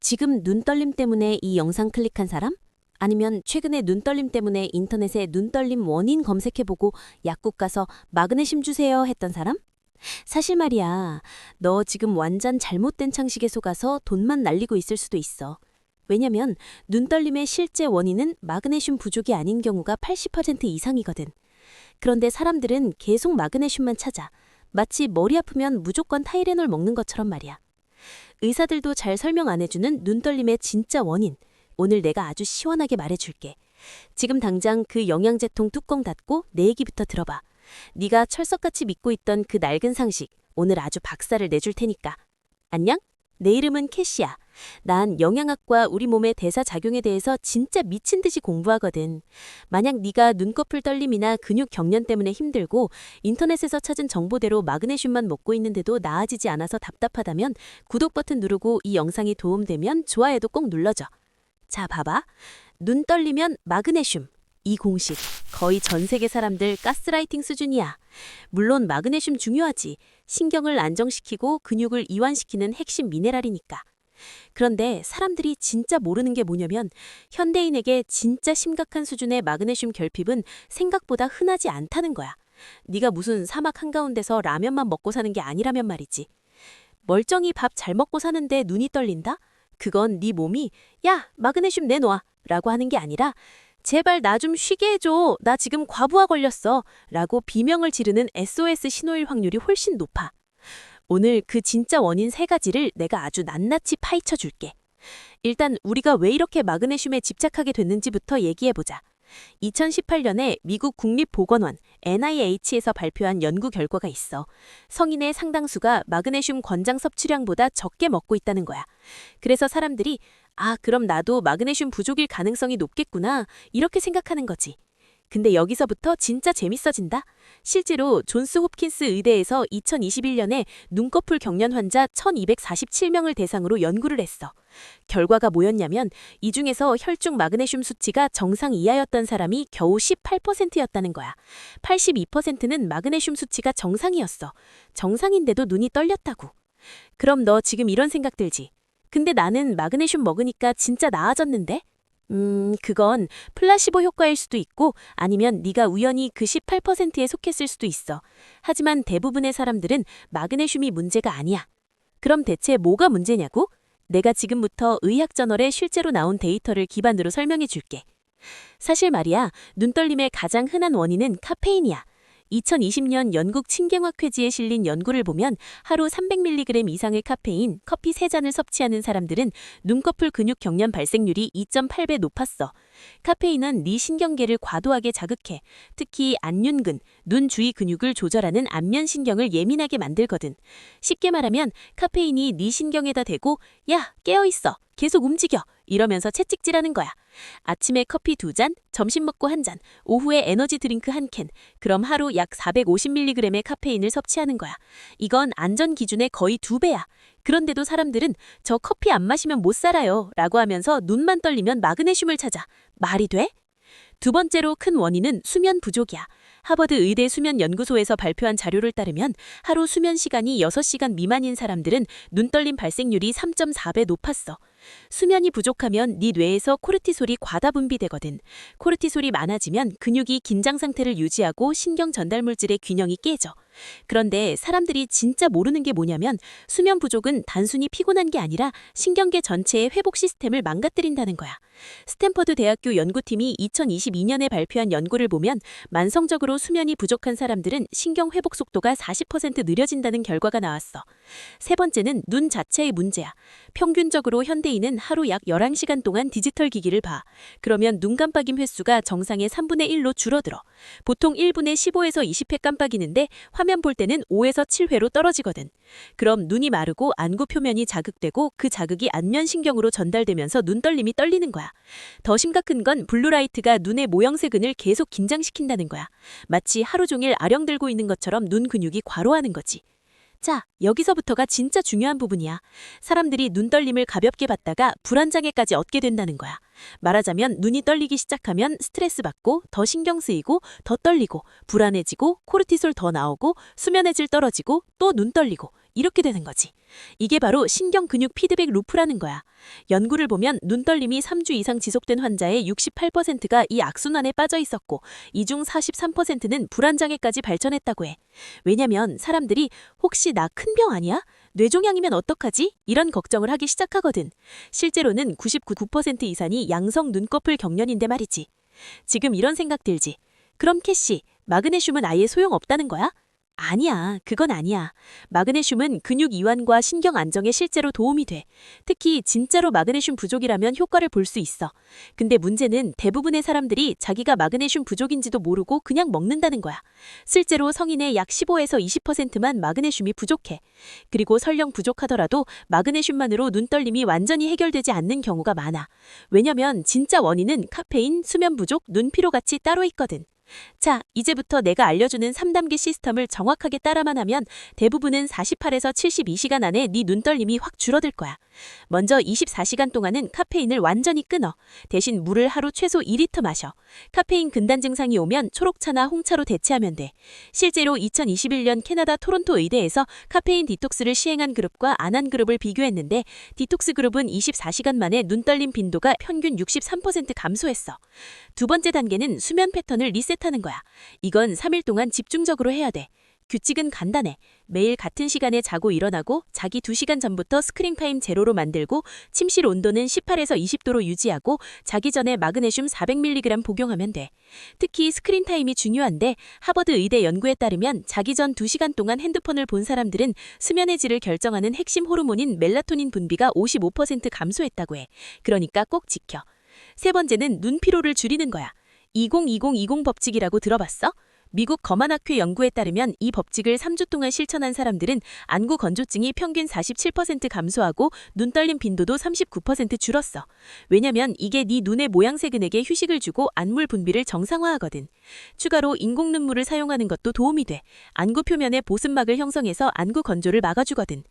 지금 눈떨림 때문에 이 영상 클릭한 사람? 아니면 최근에 눈떨림 때문에 인터넷에 눈떨림 원인 검색해보고 약국 가서 마그네슘 주세요 했던 사람? 사실 말이야, 너 지금 완전 잘못된 창식에 속아서 돈만 날리고 있을 수도 있어. 왜냐면 눈떨림의 실제 원인은 마그네슘 부족이 아닌 경우가 80% 이상이거든. 그런데 사람들은 계속 마그네슘만 찾아. 마치 머리 아프면 무조건 타이레놀 먹는 것처럼 말이야. 의사들도 잘 설명 안 해주는 눈떨림의 진짜 원인. 오늘 내가 아주 시원하게 말해줄게. 지금 당장 그 영양제통 뚜껑 닫고 내 얘기부터 들어봐. 네가 철석같이 믿고 있던 그 낡은 상식, 오늘 아주 박살을 내줄 테니까. 안녕? 내 이름은 캐시야. 난 영양학과 우리 몸의 대사작용에 대해서 진짜 미친 듯이 공부하거든. 만약 네가 눈꺼풀 떨림이나 근육 경련 때문에 힘들고 인터넷에서 찾은 정보대로 마그네슘만 먹고 있는데도 나아지지 않아서 답답하다면 구독 버튼 누르고 이 영상이 도움되면 좋아요도 꼭 눌러줘. 자, 봐봐. 눈 떨리면 마그네슘. 이 공식 거의 전 세계 사람들 가스라이팅 수준이야. 물론 마그네슘 중요하지. 신경을 안정시키고 근육을 이완시키는 핵심 미네랄이니까. 그런데 사람들이 진짜 모르는 게 뭐냐면 현대인에게 진짜 심각한 수준의 마그네슘 결핍은 생각보다 흔하지 않다는 거야. 네가 무슨 사막 한가운데서 라면만 먹고 사는 게 아니라면 말이지. 멀쩡히 밥 잘 먹고 사는데 눈이 떨린다? 그건 네 몸이 야, 마그네슘 내놔 라고 하는 게 아니라 제발 나 좀 쉬게 해줘. 나 지금 과부하 걸렸어. 라고 비명을 지르는 SOS 신호일 확률이 훨씬 높아. 오늘 그 진짜 원인 3가지를 내가 아주 낱낱이 파헤쳐 줄게. 일단 우리가 왜 이렇게 마그네슘에 집착하게 됐는지부터 얘기해보자. 2018년에 미국 국립보건원 NIH에서 발표한 연구 결과가 있어. 성인의 상당수가 마그네슘 권장 섭취량보다 적게 먹고 있다는 거야. 그래서 사람들이 그럼 나도 마그네슘 부족일 가능성이 높겠구나 이렇게 생각하는 거지. 근데 여기서부터 진짜 재밌어진다. 실제로 존스 홉킨스 의대에서 2021년에 눈꺼풀 경련 환자 1247명을 대상으로 연구를 했어. 결과가 뭐였냐면 이 중에서 혈중 마그네슘 수치가 정상 이하였던 사람이 겨우 18%였다는 거야. 82%는 마그네슘 수치가 정상이었어. 정상인데도 눈이 떨렸다고. 그럼 너 지금 이런 생각 들지? 근데 나는 마그네슘 먹으니까 진짜 나아졌는데? 그건 플라시보 효과일 수도 있고 아니면 네가 우연히 그 18%에 속했을 수도 있어. 하지만 대부분의 사람들은 마그네슘이 문제가 아니야. 그럼 대체 뭐가 문제냐고? 내가 지금부터 의학저널에 실제로 나온 데이터를 기반으로 설명해 줄게. 사실 말이야, 눈떨림의 가장 흔한 원인은 카페인이야. 2020년 영국 친경학회지에 실린 연구를 보면 하루 300mg 이상의 카페인, 커피 3잔을 섭취하는 사람들은 눈꺼풀 근육 경련 발생률이 2.8배 높았어. 카페인은 네 신경계를 과도하게 자극해. 특히 안윤근, 눈 주위 근육을 조절하는 안면신경을 예민하게 만들거든. 쉽게 말하면 카페인이 네 신경에다 대고 야, 깨어있어. 계속 움직여. 이러면서 채찍질하는 거야. 아침에 커피 2잔, 점심 먹고 1잔, 오후에 에너지 드링크 1캔. 그럼 하루 약 450mg의 카페인을 섭취하는 거야. 이건 안전 기준의 거의 2배야. 그런데도 사람들은 저 커피 안 마시면 못 살아요 라고 하면서 눈만 떨리면 마그네슘을 찾아. 말이 돼? 두 번째로 큰 원인은 수면 부족이야. 하버드 의대 수면연구소에서 발표한 자료를 따르면 하루 수면 시간이 6시간 미만인 사람들은 눈떨림 발생률이 3.4배 높았어. 수면이 부족하면 네 뇌에서 코르티솔이 과다 분비되거든. 코르티솔이 많아지면 근육이 긴장 상태를 유지하고 신경 전달 물질의 균형이 깨져. 그런데 사람들이 진짜 모르는 게 뭐냐면 수면 부족은 단순히 피곤한 게 아니라 신경계 전체의 회복 시스템을 망가뜨린다는 거야. 스탠퍼드 대학교 연구팀이 2022년에 발표한 연구를 보면 만성적으로 수면이 부족한 사람들은 신경 회복 속도가 40% 느려진다는 결과가 나왔어. 세 번째는 눈 자체의 문제야. 평균적으로 현대인은 하루 약 11시간 동안 디지털 기기를 봐. 그러면 눈 깜빡임 횟수가 정상의 3분의 1로 줄어들어. 보통 1분에 15에서 20회 깜빡이는데 화면 볼 때는 5에서 7회로 떨어지거든. 그럼 눈이 마르고 안구 표면이 자극되고 그 자극이 안면신경으로 전달되면서 눈떨림이 떨리는 거야. 더 심각한 건 블루라이트가 눈의 모형세근을 계속 긴장시킨다는 거야. 마치 하루 종일 아령 들고 있는 것처럼 눈 근육이 과로하는 거지. 자, 여기서부터가 진짜 중요한 부분이야. 사람들이 눈떨림을 가볍게 받다가 불안장애까지 얻게 된다는 거야. 말하자면 눈이 떨리기 시작하면 스트레스 받고 더 신경 쓰이고 더 떨리고 불안해지고 코르티솔 더 나오고 수면의 질 떨어지고 또 눈 떨리고 이렇게 되는 거지. 이게 바로 신경 근육 피드백 루프라는 거야. 연구를 보면 눈떨림이 3주 이상 지속된 환자의 68%가 이 악순환에 빠져 있었고 이 중 43%는 불안장애까지 발전했다고 해. 왜냐면 사람들이 혹시 나 큰 병 아니야? 뇌종양이면 어떡하지? 이런 걱정을 하기 시작하거든. 실제로는 99% 이상이 양성 눈꺼풀 경련인데 말이지. 지금 이런 생각 들지. 그럼 캐시, 마그네슘은 아예 소용없다는 거야? 아니야, 그건 아니야. 마그네슘은 근육 이완과 신경 안정에 실제로 도움이 돼. 특히 진짜로 마그네슘 부족이라면 효과를 볼 수 있어. 근데 문제는 대부분의 사람들이 자기가 마그네슘 부족인지도 모르고 그냥 먹는다는 거야. 실제로 성인의 약 15에서 20%만 마그네슘이 부족해. 그리고 설령 부족하더라도 마그네슘만으로 눈떨림이 완전히 해결되지 않는 경우가 많아. 왜냐면 진짜 원인은 카페인, 수면 부족, 눈피로 같이 따로 있거든. 자, 이제부터 내가 알려주는 3단계 시스템을 정확하게 따라만 하면 대부분은 48에서 72시간 안에 네 눈떨림이 확 줄어들 거야. 먼저 24시간 동안은 카페인을 완전히 끊어. 대신 물을 하루 최소 2리터 마셔. 카페인 금단 증상이 오면 초록차나 홍차로 대체하면 돼. 실제로 2021년 캐나다 토론토 의대에서 카페인 디톡스를 시행한 그룹과 안 한 그룹을 비교했는데 디톡스 그룹은 24시간 만에 눈떨림 빈도가 평균 63% 감소했어. 두 번째 단계는 수면 패턴을 리셋하는 거야. 이건 3일 동안 집중적으로 해야 돼. 규칙은 간단해. 매일 같은 시간에 자고 일어나고 자기 2시간 전부터 스크린타임 제로로 만들고 침실 온도는 18에서 20도로 유지하고 자기 전에 마그네슘 400mg 복용하면 돼. 특히 스크린타임이 중요한데 하버드 의대 연구에 따르면 자기 전 2시간 동안 핸드폰을 본 사람들은 수면의 질을 결정하는 핵심 호르몬인 멜라토닌 분비가 55% 감소했다고 해. 그러니까 꼭 지켜. 세 번째는 눈피로를 줄이는 거야. 20-20-20 법칙이라고 들어봤어? 미국 거만학회 연구에 따르면 이 법칙을 3주 동안 실천한 사람들은 안구 건조증이 평균 47% 감소하고 눈떨림 빈도도 39% 줄었어. 왜냐면 이게 네 눈의 모양새 근액에 휴식을 주고 안물 분비를 정상화하거든. 추가로 인공 눈물을 사용하는 것도 도움이 돼. 안구 표면에 보습막을 형성해서 안구 건조를 막아주거든.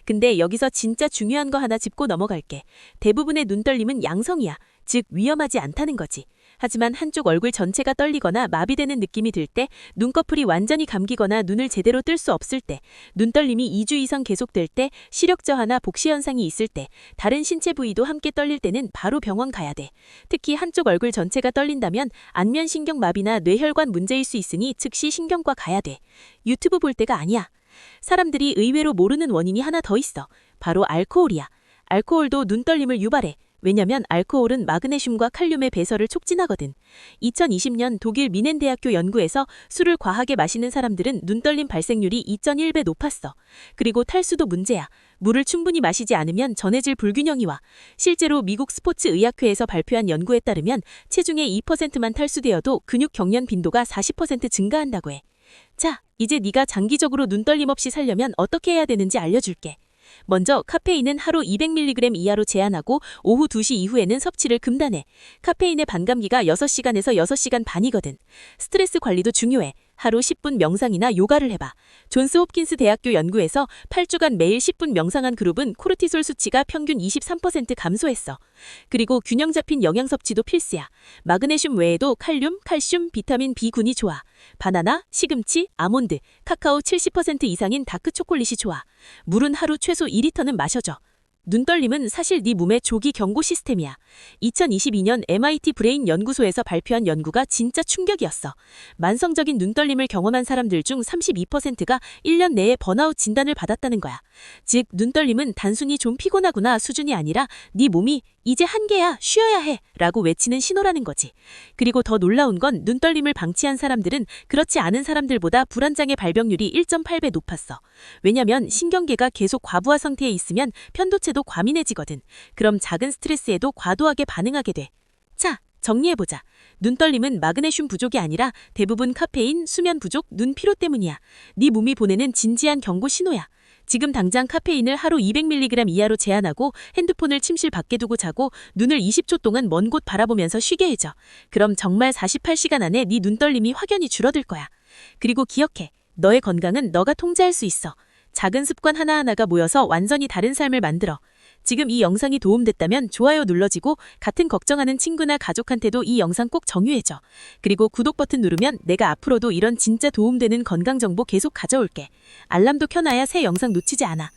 근데 여기서 진짜 중요한 거 하나 짚고 넘어갈게. 대부분의 눈떨림은 양성이야. 즉 위험하지 않다는 거지. 하지만 한쪽 얼굴 전체가 떨리거나 마비되는 느낌이 들 때, 눈꺼풀이 완전히 감기거나 눈을 제대로 뜰 수 없을 때, 눈떨림이 2주 이상 계속될 때, 시력 저하나 복시 현상이 있을 때, 다른 신체 부위도 함께 떨릴 때는 바로 병원 가야 돼. 특히 한쪽 얼굴 전체가 떨린다면 안면신경 마비나 뇌혈관 문제일 수 있으니 즉시 신경과 가야 돼. 유튜브 볼 때가 아니야. 사람들이 의외로 모르는 원인이 하나 더 있어. 바로 알코올이야. 알코올도 눈떨림을 유발해. 왜냐면 알코올은 마그네슘과 칼륨의 배설을 촉진하거든. 2020년 독일 미넨대학교 연구에서 술을 과하게 마시는 사람들은 눈떨림 발생률이 2.1배 높았어. 그리고 탈수도 문제야. 물을 충분히 마시지 않으면 전해질 불균형이 와. 실제로 미국 스포츠의학회에서 발표한 연구에 따르면 체중의 2%만 탈수되어도 근육 경련 빈도가 40% 증가한다고 해. 자, 이제 네가 장기적으로 눈떨림 없이 살려면 어떻게 해야 되는지 알려줄게. 먼저 카페인은 하루 200mg 이하로 제한하고 오후 2시 이후에는 섭취를 금단해. 카페인의 반감기가 6시간에서 6시간 반이거든. 스트레스 관리도 중요해. 하루 10분 명상이나 요가를 해봐. 존스 홉킨스 대학교 연구에서 8주간 매일 10분 명상한 그룹은 코르티솔 수치가 평균 23% 감소했어. 그리고 균형 잡힌 영양 섭취도 필수야. 마그네슘 외에도 칼륨, 칼슘, 비타민 B군이 좋아. 바나나, 시금치, 아몬드, 카카오 70% 이상인 다크 초콜릿이 좋아. 물은 하루 최소 2리터는 마셔줘. 눈떨림은 사실 네 몸의 조기 경고 시스템이야. 2022년 MIT 브레인 연구소에서 발표한 연구가 진짜 충격이었어. 만성적인 눈떨림을 경험한 사람들 중 32%가 1년 내에 번아웃 진단을 받았다는 거야. 즉, 눈떨림은 단순히 좀 피곤하구나 수준이 아니라 네 몸이 이제 한계야, 쉬어야 해 라고 외치는 신호라는 거지. 그리고 더 놀라운 건 눈떨림을 방치한 사람들은 그렇지 않은 사람들보다 불안장애 발병률이 1.8배 높았어. 왜냐면 신경계가 계속 과부하 상태에 있으면 편도체도 과민해지거든. 그럼 작은 스트레스에도 과도하게 반응하게 돼. 자, 정리해보자. 눈떨림은 마그네슘 부족이 아니라 대부분 카페인, 수면 부족, 눈 피로 때문이야. 네 몸이 보내는 진지한 경고 신호야. 지금 당장 카페인을 하루 200mg 이하로 제한하고 핸드폰을 침실 밖에 두고 자고 눈을 20초 동안 먼 곳 바라보면서 쉬게 해줘. 그럼 정말 48시간 안에 네 눈떨림이 확연히 줄어들 거야. 그리고 기억해. 너의 건강은 너가 통제할 수 있어. 작은 습관 하나하나가 모여서 완전히 다른 삶을 만들어. 지금 이 영상이 도움됐다면 좋아요 눌러지고 같은 걱정하는 친구나 가족한테도 이 영상 꼭 정유해줘. 그리고 구독 버튼 누르면 내가 앞으로도 이런 진짜 도움되는 건강 정보 계속 가져올게. 알람도 켜놔야 새 영상 놓치지 않아.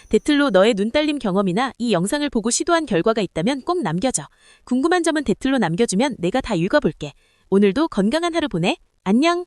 데틀로 너의 눈딸림 경험이나 이 영상을 보고 시도한 결과가 있다면 꼭 남겨줘. 궁금한 점은 데틀로 남겨주면 내가 다 읽어볼게. 오늘도 건강한 하루 보내. 안녕!